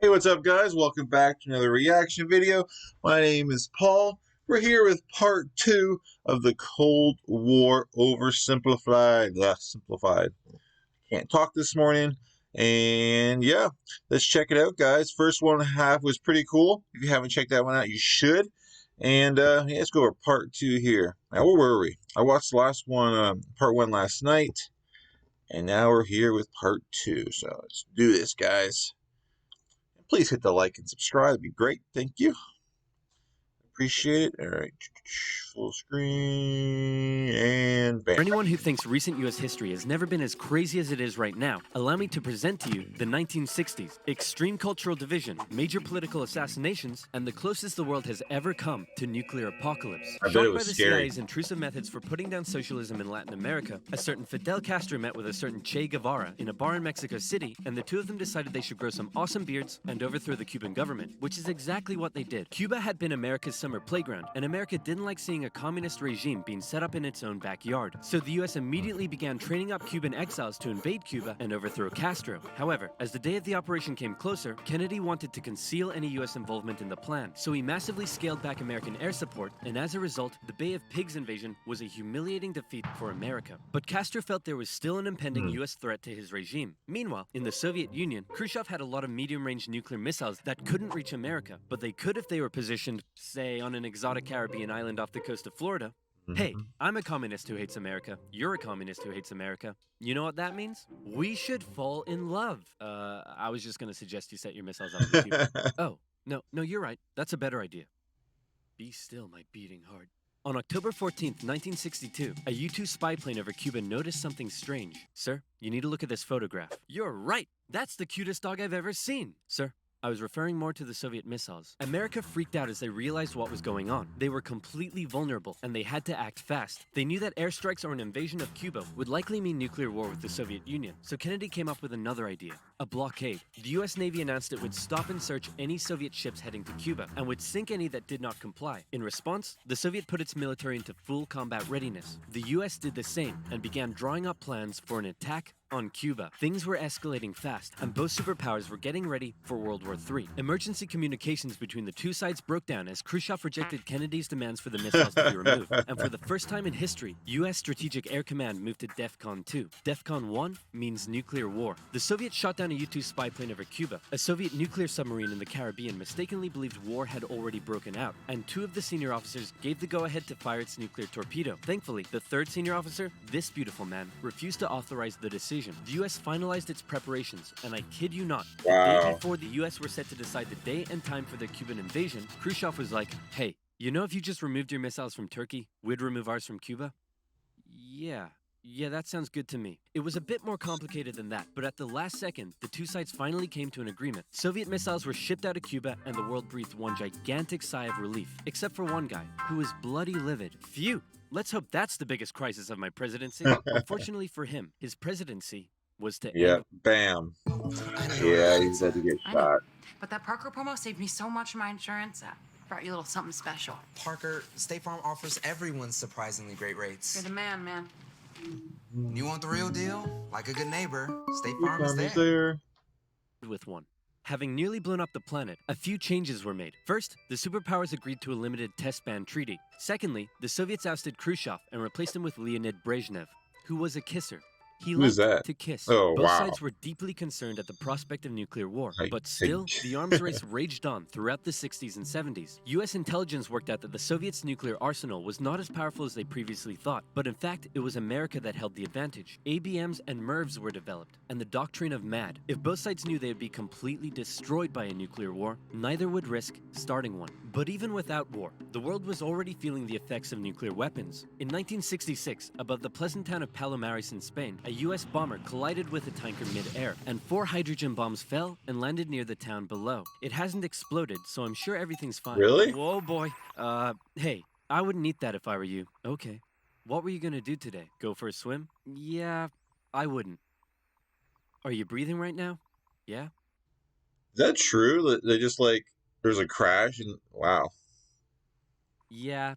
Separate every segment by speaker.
Speaker 1: Hey, what's up, guys? Welcome back to another reaction video. My name is Paul. We're here with part two of the Cold War Oversimplified. Simplified. Can't talk this morning. And yeah, let's check it out, guys. First one and a half was pretty cool. If you haven't checked that one out, you should. And yeah, let's go over part two here. Now, where were we? I watched the last one, part one last night. And now we're here with part two. So let's do this, guys. Please hit the like and subscribe. That'd be great. Thank you. Appreciate it. All right. Full screen and bam.
Speaker 2: For anyone who thinks recent U.S. history has never been as crazy as it is right now, allow me to present to you the 1960s. Extreme cultural division, major political assassinations, and the closest the world has ever come to nuclear apocalypse.
Speaker 1: I bet it
Speaker 2: Shocked by
Speaker 1: was
Speaker 2: the
Speaker 1: scary.
Speaker 2: CIA's intrusive methods for putting down socialism in Latin America, a certain Fidel Castro met with a certain Che Guevara in a bar in Mexico City, and the two of them decided they should grow some awesome beards and overthrow the Cuban government, which is exactly what they did. Cuba had been America's summer playground, and America didn't like seeing a communist regime being set up in its own backyard. So the US immediately began training up Cuban exiles to invade Cuba and overthrow Castro. However, as the day of the operation came closer, Kennedy wanted to conceal any US involvement in the plan, so he massively scaled back American air support, and as a result, the Bay of Pigs invasion was a humiliating defeat for America. But Castro felt there was still an impending US threat to his regime. Meanwhile, in the Soviet Union, Khrushchev had a lot of medium-range nuclear missiles that couldn't reach America, but they could if they were positioned, say, on an exotic Caribbean island off the coast of Florida. Hey, I'm a communist who hates America. You're a communist who hates America. You know what that means? We should fall in love. I was just gonna suggest you set your missiles up in Cuba. Oh, no, you're right. That's a better idea. Be still, my beating heart. On October 14th, 1962, a U-2 spy plane over Cuba noticed something strange. Sir, you need to look at this photograph. You're right. That's the cutest dog I've ever seen. Sir, I was referring more to the Soviet missiles. America freaked out as they realized what was going on. They were completely vulnerable, and they had to act fast. They knew that airstrikes or an invasion of Cuba would likely mean nuclear war with the Soviet Union, so Kennedy came up with another idea, a blockade. The US Navy announced it would stop and search any Soviet ships heading to Cuba, and would sink any that did not comply. In response, the Soviet put its military into full combat readiness. The US did the same, and began drawing up plans for an attack on Cuba. Things were escalating fast, and both superpowers were getting ready for World War III. Emergency communications between the two sides broke down as Khrushchev rejected Kennedy's demands for the missiles to be removed, and for the first time in history, U.S. Strategic Air Command moved to DEFCON 2. DEFCON 1 means nuclear war. The Soviets shot down a U-2 spy plane over Cuba. A Soviet nuclear submarine in the Caribbean mistakenly believed war had already broken out, and two of the senior officers gave the go-ahead to fire its nuclear torpedo. Thankfully, the third senior officer, this beautiful man, refused to authorize the decision. The U.S. finalized its preparations, and I kid you not, the day before the U.S. were set to decide the day and time for the Cuban invasion, Khrushchev was like, hey, you know if you just removed your missiles from Turkey, we'd remove ours from Cuba? Yeah, that sounds good to me. It was a bit more complicated than that, but at the last second, the two sides finally came to an agreement. Soviet missiles were shipped out of Cuba, and the world breathed one gigantic sigh of relief, except for one guy, who was bloody livid. Phew! Let's hope that's the biggest crisis of my presidency. Unfortunately for him, his presidency was to end.
Speaker 1: Bam. Yeah, he's had to get
Speaker 3: I know.
Speaker 1: shot.
Speaker 3: But that Parker promo saved me so much in my insurance. I brought you a little something special.
Speaker 4: Parker, State Farm offers everyone surprisingly great rates.
Speaker 3: You're the man.
Speaker 4: You want the real deal? Like a good neighbor, State Farm is
Speaker 1: Is
Speaker 4: there.
Speaker 1: there.
Speaker 2: With one. Having nearly blown up the planet, a few changes were made. First, the superpowers agreed to a limited test ban treaty. Secondly, the Soviets ousted Khrushchev and replaced him with Leonid Brezhnev, who was a kisser. He
Speaker 1: Who's
Speaker 2: liked
Speaker 1: that?
Speaker 2: to kiss.
Speaker 1: Oh,
Speaker 2: Both
Speaker 1: wow.
Speaker 2: sides were deeply concerned at the prospect of nuclear war,
Speaker 1: I
Speaker 2: but still,
Speaker 1: think-
Speaker 2: the arms race raged on throughout the 60s and 70s. US intelligence worked out that the Soviets' nuclear arsenal was not as powerful as they previously thought, but in fact, it was America that held the advantage. ABMs and MIRVs were developed, and the doctrine of MAD. If both sides knew they would be completely destroyed by a nuclear war, neither would risk starting one. But even without war, the world was already feeling the effects of nuclear weapons. In 1966, above the pleasant town of Palomares in Spain, a US bomber collided with a tanker mid-air, and 4 hydrogen bombs fell and landed near the town below. It hasn't exploded, so I'm sure everything's fine.
Speaker 1: Really?
Speaker 2: Whoa, boy. Hey, I wouldn't eat that if I were you. Okay. What were you gonna do today? Go for a swim? Yeah, I wouldn't. Are you breathing right now? Yeah?
Speaker 1: Is that true? They just like, there's a crash and wow.
Speaker 2: Yeah.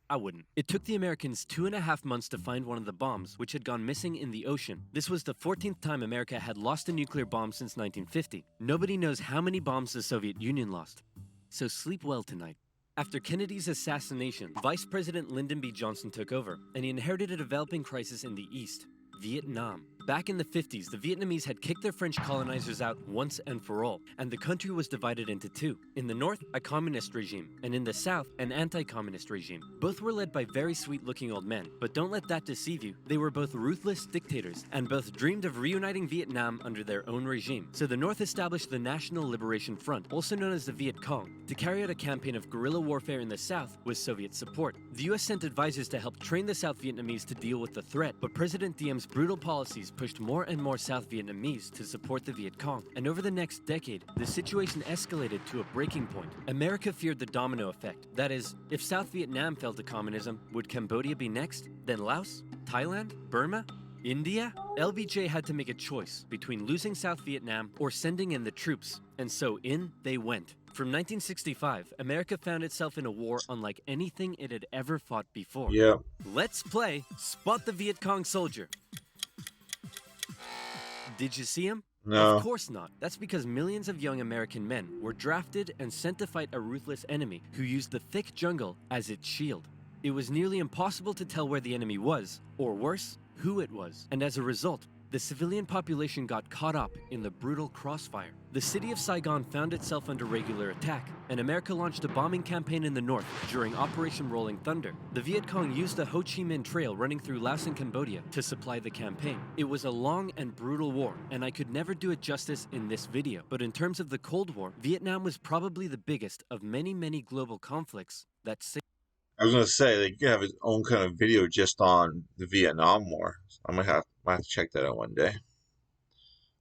Speaker 2: I wouldn't. It took the Americans 2.5 months to find one of the bombs, which had gone missing in the ocean. This was the 14th time America had lost a nuclear bomb since 1950. Nobody knows how many bombs the Soviet Union lost. So sleep well tonight. After Kennedy's assassination, Vice President Lyndon B. Johnson took over, and he inherited a developing crisis in the East, Vietnam. Back in the 50s, the Vietnamese had kicked their French colonizers out once and for all, and the country was divided into two. In the north, a communist regime, and in the south, an anti-communist regime. Both were led by very sweet-looking old men, but don't let that deceive you. They were both ruthless dictators, and both dreamed of reuniting Vietnam under their own regime. So the north established the National Liberation Front, also known as the Viet Cong, to carry out a campaign of guerrilla warfare in the south with Soviet support. The US sent advisors to help train the South Vietnamese to deal with the threat, but President Diem's brutal policies pushed more and more South Vietnamese to support the Viet Cong. And over the next decade, the situation escalated to a breaking point. America feared the domino effect. That is, if South Vietnam fell to communism, would Cambodia be next? Then Laos? Thailand? Burma? India? LBJ had to make a choice between losing South Vietnam or sending in the troops. And so in they went. From 1965, America found itself in a war unlike anything it had ever fought before.
Speaker 1: Yep.
Speaker 2: Let's play Spot the Viet Cong Soldier. Did you see him?
Speaker 1: No.
Speaker 2: Of course not. That's because millions of young American men were drafted and sent to fight a ruthless enemy who used the thick jungle as its shield. It was nearly impossible to tell where the enemy was, or worse, who it was. And as a result, the civilian population got caught up in the brutal crossfire. The city of Saigon found itself under regular attack, and America launched a bombing campaign in the north during Operation Rolling Thunder. The Viet Cong used the Ho Chi Minh Trail running through Laos and Cambodia to supply the campaign. It was a long and brutal war, and I could never do it justice in this video. But in terms of the Cold War, Vietnam was probably the biggest of many, many global conflicts that
Speaker 1: I was gonna say they could have its own kind of video just on the Vietnam War. I might have to check that out one day.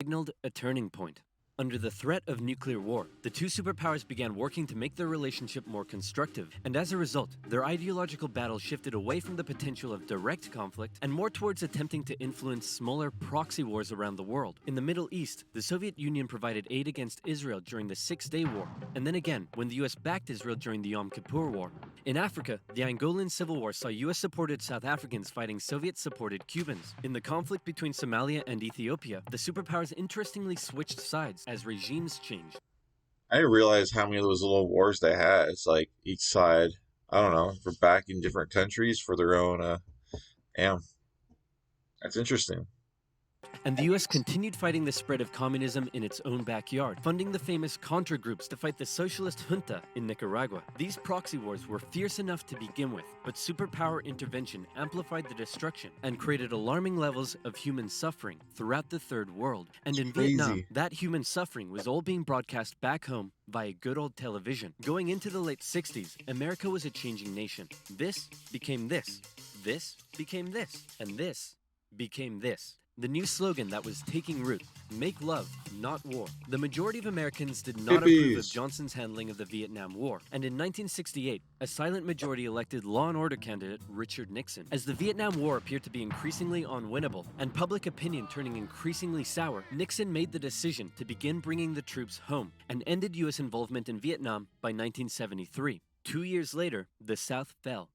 Speaker 2: signaled a turning point. Under the threat of nuclear war, the two superpowers began working to make their relationship more constructive, and as a result, their ideological battle shifted away from the potential of direct conflict and more towards attempting to influence smaller proxy wars around the world. In the Middle East, the Soviet Union provided aid against Israel during the Six-Day War, and then again when the US backed Israel during the Yom Kippur War. In Africa, the Angolan Civil War saw US-supported South Africans fighting Soviet-supported Cubans. In the conflict between Somalia and Ethiopia, the superpowers interestingly switched sides as regimes changed.
Speaker 1: I didn't realize how many of those little wars they had. It's like each side, I don't know, for backing different countries for their own. That's interesting.
Speaker 2: And the US continued fighting the spread of communism in its own backyard, funding the famous Contra groups to fight the socialist junta in Nicaragua. These proxy wars were fierce enough to begin with, but superpower intervention amplified the destruction and created alarming levels of human suffering throughout the Third World. And in Vietnam, that human suffering was all being broadcast back home via good old television. Going into the late 60s, America was a changing nation. This became this. This became this. And this became this. The new slogan that was taking root: make love, not war. The majority of Americans did not approve of Johnson's handling of the Vietnam War, and in 1968, a silent majority elected law and order candidate Richard Nixon. As the Vietnam War appeared to be increasingly unwinnable, and public opinion turning increasingly sour, Nixon made the decision to begin bringing the troops home, and ended U.S. involvement in Vietnam by 1973. 2 years later, the South fell.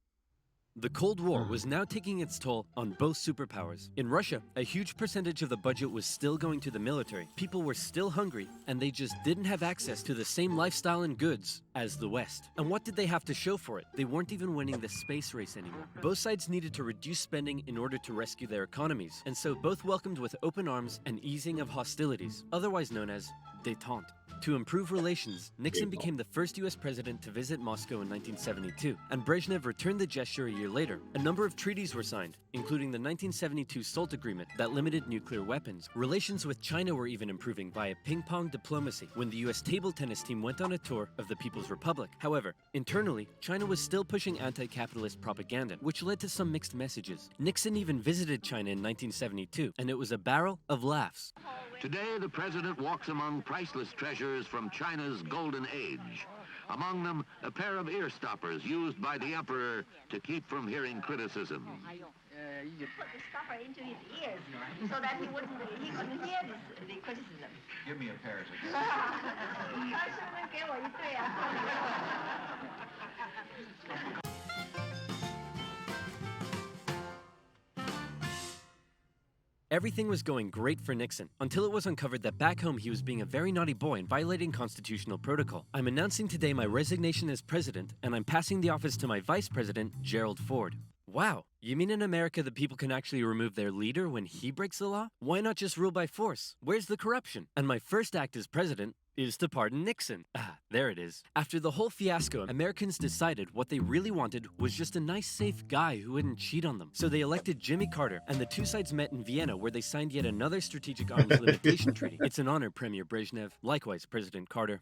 Speaker 2: The Cold War was now taking its toll on both superpowers. In Russia, a huge percentage of the budget was still going to the military. People were still hungry, and they just didn't have access to the same lifestyle and goods as the West. And what did they have to show for it? They weren't even winning the space race anymore. Both sides needed to reduce spending in order to rescue their economies, and so both welcomed with open arms an easing of hostilities, otherwise known as détente. To improve relations, Nixon became the first U.S. president to visit Moscow in 1972, and Brezhnev returned the gesture a year later. A number of treaties were signed, including the 1972 SALT Agreement that limited nuclear weapons. Relations with China were even improving via ping-pong diplomacy when the U.S. table tennis team went on a tour of the People's Republic. However, internally, China was still pushing anti-capitalist propaganda, which led to some mixed messages. Nixon even visited China in 1972, and it was a barrel of laughs.
Speaker 5: Today, the president walks among priceless treasures from China's golden age. Among them, a pair of ear stoppers used by the emperor to keep from hearing criticism.
Speaker 6: You put the stopper into his ears so that he couldn't hear the criticism.
Speaker 7: Give me a pair of them.
Speaker 6: 他是不是给我一对啊？
Speaker 2: Everything was going great for Nixon, until it was uncovered that back home he was being a very naughty boy and violating constitutional protocol. I'm announcing today my resignation as president, and I'm passing the office to my vice president, Gerald Ford. Wow, you mean in America the people can actually remove their leader when he breaks the law? Why not just rule by force? Where's the corruption? And my first act as president is to pardon Nixon. Ah, there it is. After the whole fiasco, Americans decided what they really wanted was just a nice, safe guy who wouldn't cheat on them. So they elected Jimmy Carter, and the two sides met in Vienna where they signed yet another strategic arms limitation treaty. It's an honor, Premier Brezhnev. Likewise, President Carter.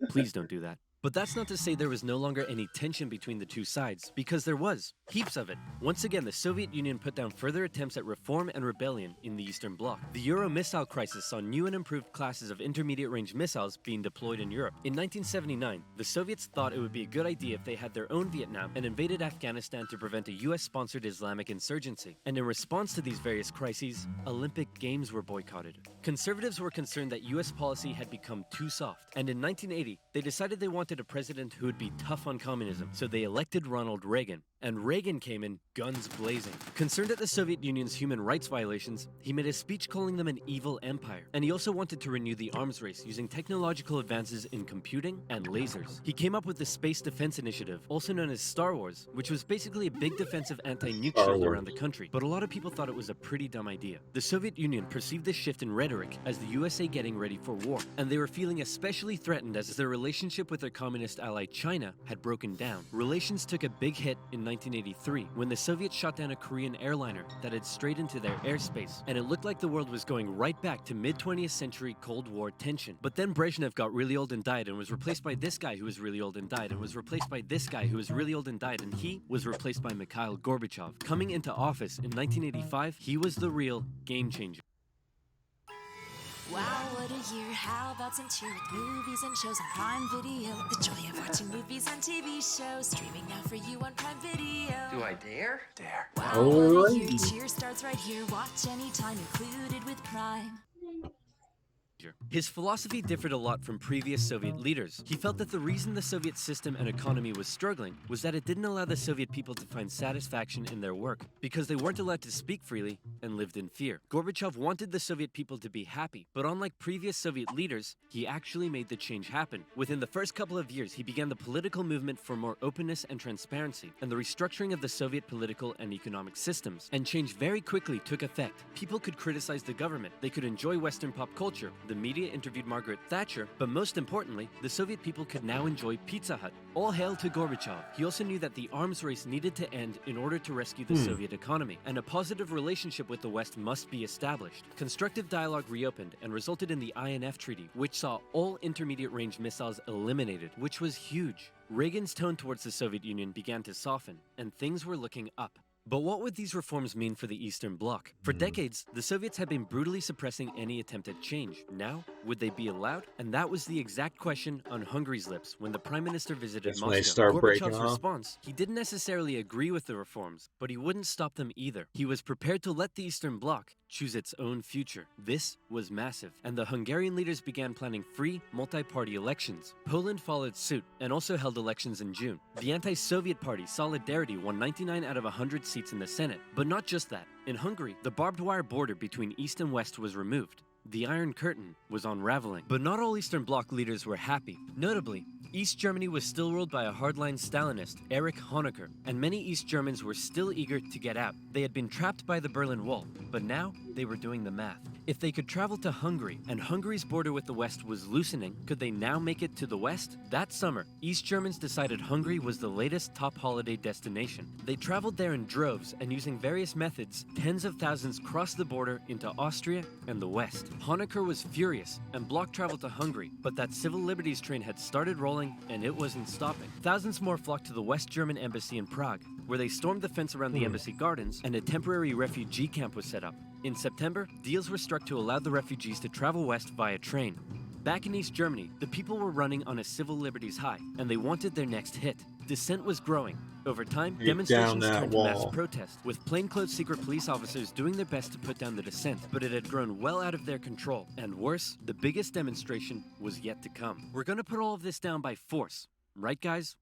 Speaker 2: Please don't do that. But that's not to say there was no longer any tension between the two sides, because there was. Heaps of it. Once again, the Soviet Union put down further attempts at reform and rebellion in the Eastern Bloc. The Euro missile crisis saw new and improved classes of intermediate-range missiles being deployed in Europe. In 1979, the Soviets thought it would be a good idea if they had their own Vietnam and invaded Afghanistan to prevent a US-sponsored Islamic insurgency. And in response to these various crises, Olympic Games were boycotted. Conservatives were concerned that US policy had become too soft, and in 1980, they decided they wanted a president who would be tough on communism, so they elected Ronald Reagan. And Reagan came in guns blazing. Concerned at the Soviet Union's human rights violations, he made a speech calling them an evil empire. And he also wanted to renew the arms race using technological advances in computing and lasers. He came up with the Space Defense Initiative, also known as Star Wars, which was basically a big defensive anti-nuke shield around the country. But a lot of people thought it was a pretty dumb idea. The Soviet Union perceived this shift in rhetoric as the USA getting ready for war, and they were feeling especially threatened as their relationship with their communist ally China had broken down. Relations took a big hit in 1983 when the Soviets shot down a Korean airliner that had strayed into their airspace, and it looked like the world was going right back to mid-20th century Cold War tension. But then Brezhnev got really old and died, and was replaced by this guy who was really old and died, and was replaced by this guy who was really old and died, and he was replaced by Mikhail Gorbachev. Coming into office in 1985, he was the real game changer.
Speaker 7: Wow, what a year, how about some cheer with movies and shows on Prime Video? The joy of watching movies and TV shows, streaming now for you on Prime Video.
Speaker 8: Do I dare? Dare.
Speaker 7: Wow, what a year, cheer starts right here, watch anytime, included with Prime.
Speaker 2: His philosophy differed a lot from previous Soviet leaders. He felt that the reason the Soviet system and economy was struggling was that it didn't allow the Soviet people to find satisfaction in their work, because they weren't allowed to speak freely and lived in fear. Gorbachev wanted the Soviet people to be happy, but unlike previous Soviet leaders, he actually made the change happen. Within the first couple of years, he began the political movement for more openness and transparency, and the restructuring of the Soviet political and economic systems. And change very quickly took effect. People could criticize the government, they could enjoy Western pop culture, the media interviewed Margaret Thatcher, but most importantly, the Soviet people could now enjoy Pizza Hut. All hail to Gorbachev. He also knew that the arms race needed to end in order to rescue the Soviet economy, and a positive relationship with the West must be established. Constructive dialogue reopened and resulted in the INF Treaty, which saw all intermediate-range missiles eliminated, which was huge. Reagan's tone towards the Soviet Union began to soften, and things were looking up. But what would these reforms mean for the Eastern Bloc? For decades, the Soviets had been brutally suppressing any attempt at change. Now, would they be allowed? And that was the exact question on Hungary's lips when the Prime Minister visited Moscow. Gorbachev's response, he didn't necessarily agree with the reforms, but he wouldn't stop them either. He was prepared to let the Eastern Bloc choose its own future. This was massive, and the Hungarian leaders began planning free, multi-party elections. Poland followed suit and also held elections in June. The anti-Soviet party, Solidarity, won 99 out of 100 seats in the Senate. But not just that. In Hungary, the barbed wire border between East and West was removed. The Iron Curtain was unraveling. But not all Eastern Bloc leaders were happy. Notably, East Germany was still ruled by a hardline Stalinist, Erich Honecker, and many East Germans were still eager to get out. They had been trapped by the Berlin Wall, but now they were doing the math. If they could travel to Hungary, and Hungary's border with the West was loosening, could they now make it to the West? That summer, East Germans decided Hungary was the latest top holiday destination. They traveled there in droves, and using various methods, tens of thousands crossed the border into Austria and the West. Honecker was furious and blocked travel to Hungary, but that civil liberties train had started rolling, and it wasn't stopping. Thousands more flocked to the West German embassy in Prague, where they stormed the fence around the embassy gardens, and a temporary refugee camp was set up. In September, deals were struck to allow the refugees to travel west via train. Back in East Germany, the people were running on a civil liberties high, and they wanted their next hit. Dissent was growing. Over time, demonstrations turned to mass protest, with plainclothes secret police officers doing their best to put down the dissent, but it had grown well out of their control. And worse, the biggest demonstration was yet to come. We're gonna put all of this down by force, right guys?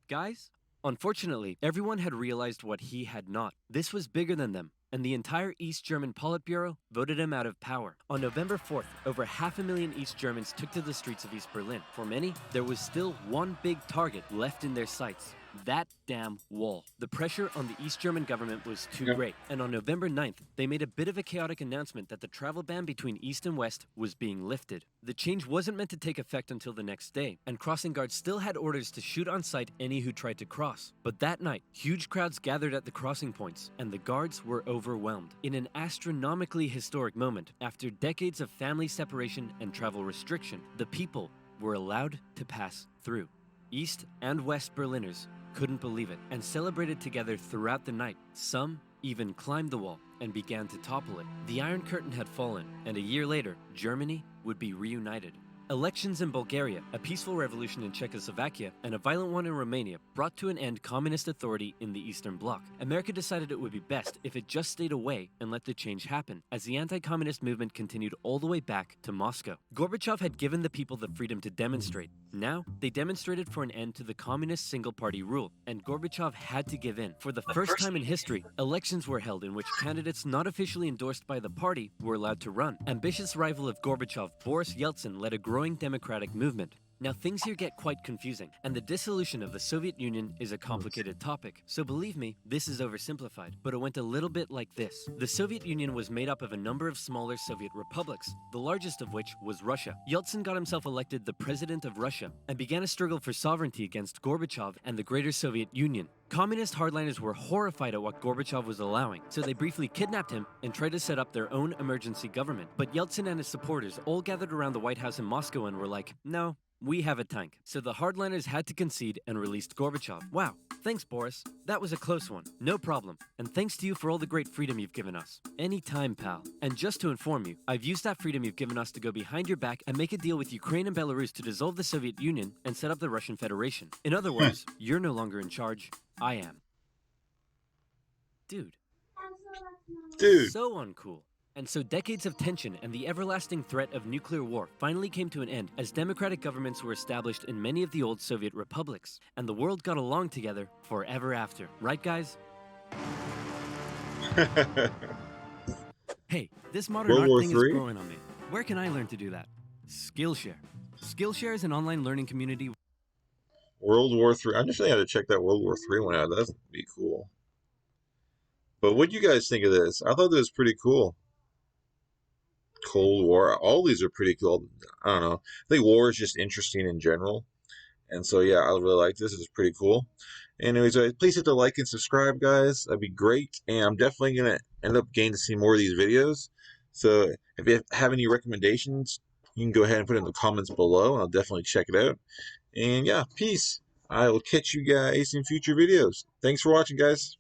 Speaker 2: Guys? Unfortunately, everyone had realized what he had not. This was bigger than them. and the entire East German Politburo voted him out of power. On November 4th, over 500,000 East Germans took to the streets of East Berlin. For many, there was still one big target left in their sights. That damn wall. The pressure on the East German government was too great, and on November 9th, they made a bit of a chaotic announcement that the travel ban between East and West was being lifted. The change wasn't meant to take effect until the next day, and crossing guards still had orders to shoot on sight any who tried to cross. But that night, huge crowds gathered at the crossing points, and the guards were overwhelmed. In an astronomically historic moment, after decades of family separation and travel restriction, the people were allowed to pass through. East and West Berliners couldn't believe it and celebrated together throughout the night. Some even climbed the wall and began to topple it. The Iron Curtain had fallen, and a year later, Germany would be reunited. Elections in Bulgaria, a peaceful revolution in Czechoslovakia, and a violent one in Romania brought to an end communist authority in the Eastern Bloc. America decided it would be best if it just stayed away and let the change happen, as the anti-communist movement continued all the way back to Moscow. Gorbachev had given the people the freedom to demonstrate. Now, they demonstrated for an end to the communist single-party rule, and Gorbachev had to give in. For the first time in history, elections were held in which candidates not officially endorsed by the party were allowed to run. Ambitious rival of Gorbachev, Boris Yeltsin, led a growing democratic movement. Now things here get quite confusing, and the dissolution of the Soviet Union is a complicated topic. So believe me, this is oversimplified, but it went a little bit like this. The Soviet Union was made up of a number of smaller Soviet republics, the largest of which was Russia. Yeltsin got himself elected the president of Russia and began a struggle for sovereignty against Gorbachev and the greater Soviet Union. Communist hardliners were horrified at what Gorbachev was allowing, so they briefly kidnapped him and tried to set up their own emergency government. But Yeltsin and his supporters all gathered around the White House in Moscow and were like, no, we have a tank. So the hardliners had to concede and released Gorbachev. Wow, thanks Boris. That was a close one. No problem. And thanks to you for all the great freedom you've given us. Anytime, pal. And just to inform you, I've used that freedom you've given us to go behind your back and make a deal with Ukraine and Belarus to dissolve the Soviet Union and set up the Russian Federation. In other words, you're no longer in charge. I am. Dude. So uncool. And so decades of tension and the everlasting threat of nuclear war finally came to an end as democratic governments were established in many of the old Soviet republics, and the world got along together forever after. Right, guys? Hey, this modern art thing is growing on me. Where can I learn to do that? Skillshare. Skillshare is an online learning community.
Speaker 1: World War III. I just had to check that World War III one out. That'd be cool. But what do you guys think of this? I thought that was pretty cool. Cold War. All these are pretty cool. I don't know. I think war is just interesting in general. And so, yeah, I really like this. It's pretty cool. Anyways, please hit the like and subscribe, guys. That'd be great. And I'm definitely going to end up getting to see more of these videos. So if you have any recommendations, you can go ahead and put it in the comments below, and I'll definitely check it out. And yeah, peace. I will catch you guys in future videos. Thanks for watching, guys.